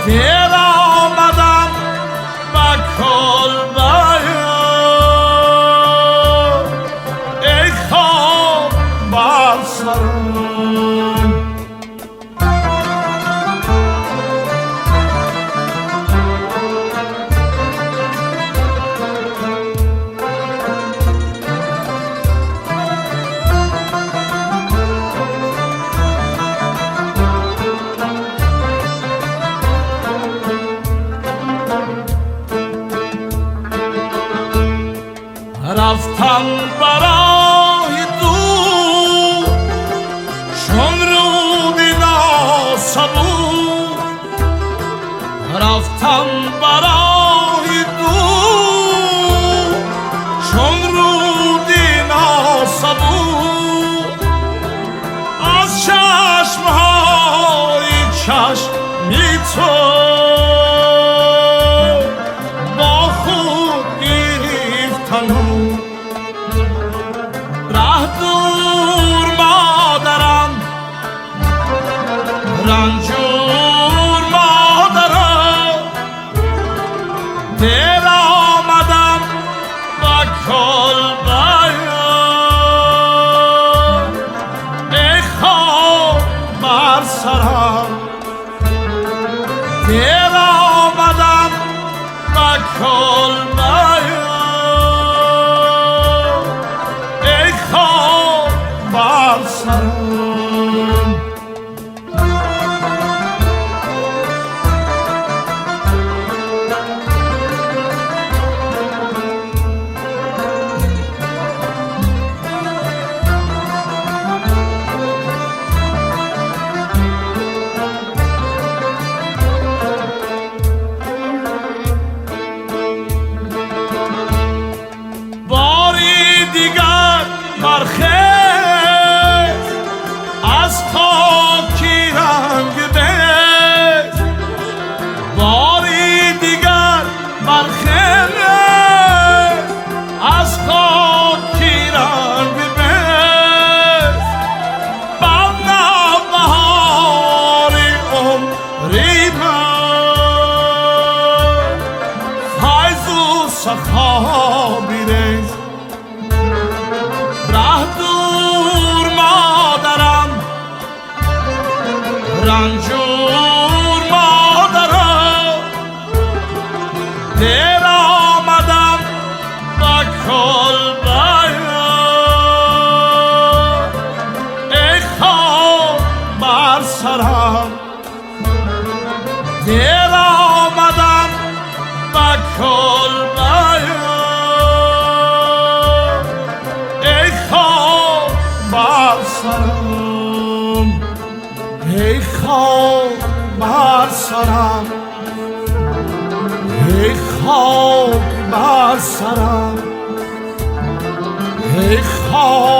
دیر آمدم با کلبه ای خواب بر سرم رفتم برای دور چون رودی ناصبور رفتم برای دور چون رودی ناصبور از چشمهای چشمی تو با خود گرفتم دور مادرم رنجور مادرم دیر آمدم با کلبه ای خواب بر سرم دیر آمدم با کلبه سرم باری دیگر برخیز از خاکی رنگ بیز باری دیگر برخیز از خاکی رنگ بیز بر نوبهاری عمری من فیض و سخا بیریز دور مادرم رنجور مادرم دیر آمدم با کلبه ای خواب بر سرم دیر آمدم با کلبه ای خواب بر سرم ای خواب بر سرم ای خواب بر سرم ای خواب